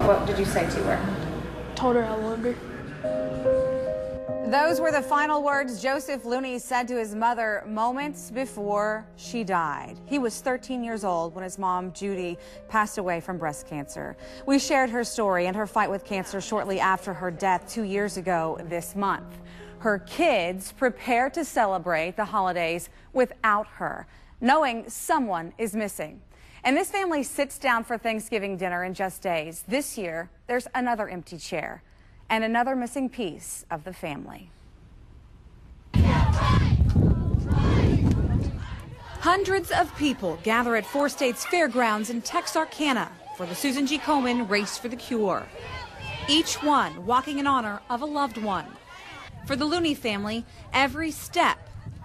What did you say to her? Told her I loved her. Those were the final words Joseph Looney said to his mother moments before she died. He was 13 years old when his mom, Judy, passed away from breast cancer. We shared her story and her fight with cancer shortly after her death 2 years ago this month. Her kids prepare to celebrate the holidays without her, knowing someone is missing. And this family sits down for Thanksgiving dinner in just days. This year, there's another empty chair and another missing piece of the family. Hundreds of people gather at Four States Fairgrounds in Texarkana for the Susan G. Komen Race for the Cure. Each one walking in honor of a loved one. For the Looney family, every step,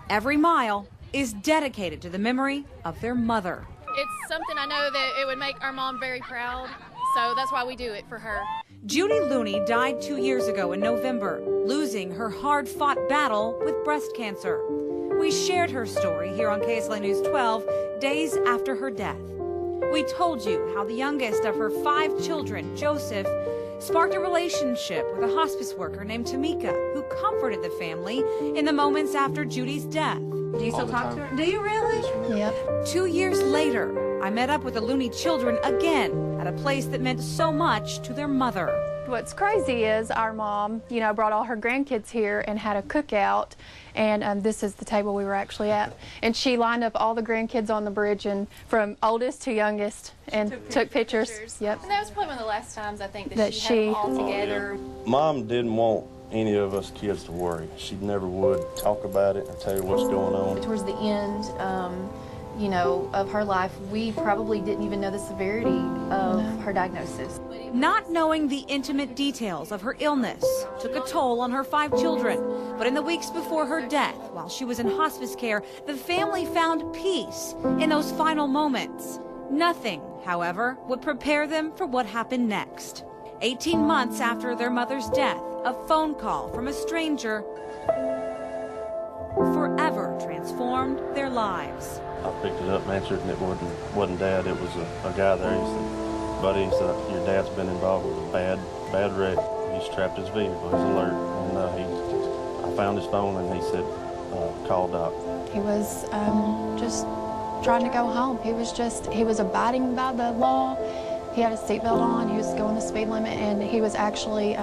every mile is dedicated to the memory of their mother. It's something I know that it would make our mom very proud, so that's why we do it for her. Judy Looney died 2 years ago in November, losing her hard-fought battle with breast cancer. We shared her story here on KSLA News 12 days after her death. We told you how the youngest of her 5 children, Joseph, sparked a relationship with a hospice worker named Tamika, who comforted the family in the moments after Judy's death. Do you still talk to her? Do you really? Yep. 2 years later, I met up with the Looney children again at a place that meant so much to their mother. What's crazy is our mom, brought all her grandkids here and had a cookout, and this is the table we were actually at. And she lined up all the grandkids on the bridge, and from oldest to youngest, and took pictures. Yep. And that was probably one of the last times I think that she had them all together. Mom didn't want any of us kids to worry. She never would talk about it and tell you what's going on. Towards the end, of her life, we probably didn't even know the severity of her diagnosis. Not knowing the intimate details of her illness took a toll on her 5 children. But in the weeks before her death, while she was in hospice care, the family found peace in those final moments. Nothing, however, would prepare them for what happened next. 18 months after their mother's death, a phone call from a stranger forever transformed their lives. I picked it up and answered, and it wasn't Dad. It was a guy there. He said, "Buddy," he said, "your dad's been involved with a bad wreck. He's trapped his vehicle. He's alert." And I found his phone, and he said, "Call Doc." He was just trying to go home. He was abiding by the law. He had a seatbelt on, he was going the speed limit, and he was actually,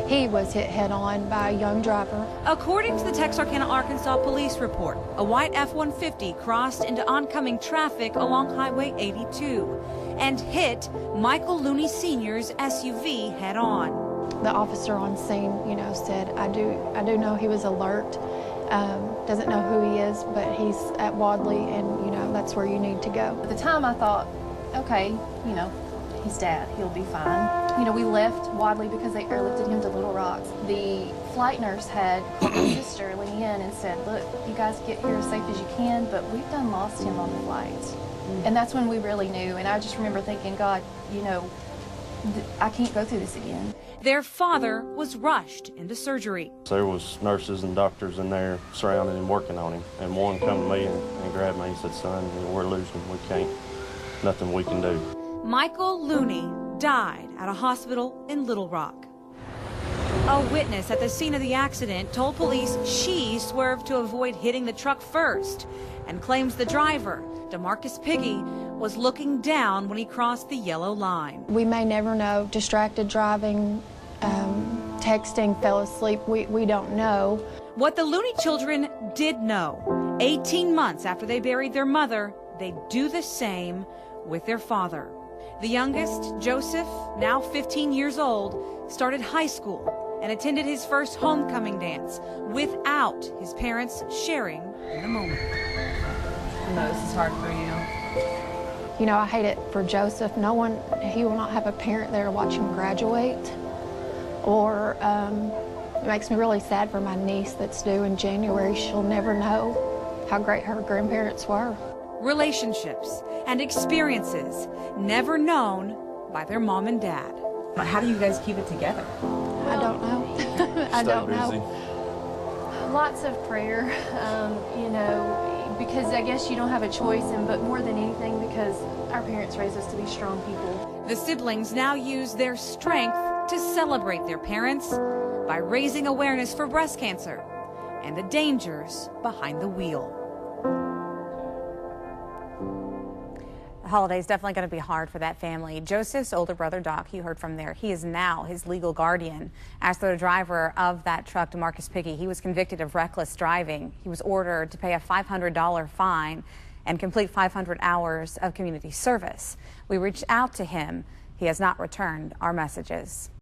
he was hit head-on by a young driver. According to the Texarkana, Arkansas police report, a white F-150 crossed into oncoming traffic along Highway 82 and hit Michael Looney Sr.'s SUV head-on. The officer on scene, said, I do know he was alert, doesn't know who he is, but he's at Wadley, and, that's where you need to go. At the time, I thought, okay, he's Dad, he'll be fine. We left Wadley because they airlifted him to Little Rock. The flight nurse had called my sister, Leanne, and said, look, you guys get here as safe as you can, but we've done lost him on the flight. And that's when we really knew, and I just remember thinking, God, I can't go through this again. Their father was rushed into surgery. There was nurses and doctors in there surrounding him, working on him, and one come to me and grabbed me and said, "Son, we're losing him. We can't, nothing we can do." Michael Looney died at a hospital in Little Rock. A witness at the scene of the accident told police she swerved to avoid hitting the truck first and claims the driver, DeMarcus Piggy, was looking down when he crossed the yellow line. We may never know. Distracted driving, texting, fell asleep. We don't know. What the Looney children did know, 18 months after they buried their mother, they'd do the same with their father. The youngest, Joseph, now 15 years old, started high school and attended his first homecoming dance without his parents sharing in the moment. I know this is hard for you. I hate it for Joseph. He will not have a parent there to watch him graduate. Or it makes me really sad for my niece that's due in January. She'll never know how great her grandparents were. Relationships and experiences never known by their mom and dad. How do you guys keep it together? I don't know. I don't know. Lots of prayer, because I guess you don't have a choice, but more than anything because our parents raised us to be strong people. The siblings now use their strength to celebrate their parents by raising awareness for breast cancer and the dangers behind the wheel. The holiday's definitely going to be hard for that family. Joseph's older brother, Doc, you heard from there, he is now his legal guardian. As for the driver of that truck, DeMarcus Piggy, he was convicted of reckless driving. He was ordered to pay a $500 fine and complete 500 hours of community service. We reached out to him. He has not returned our messages.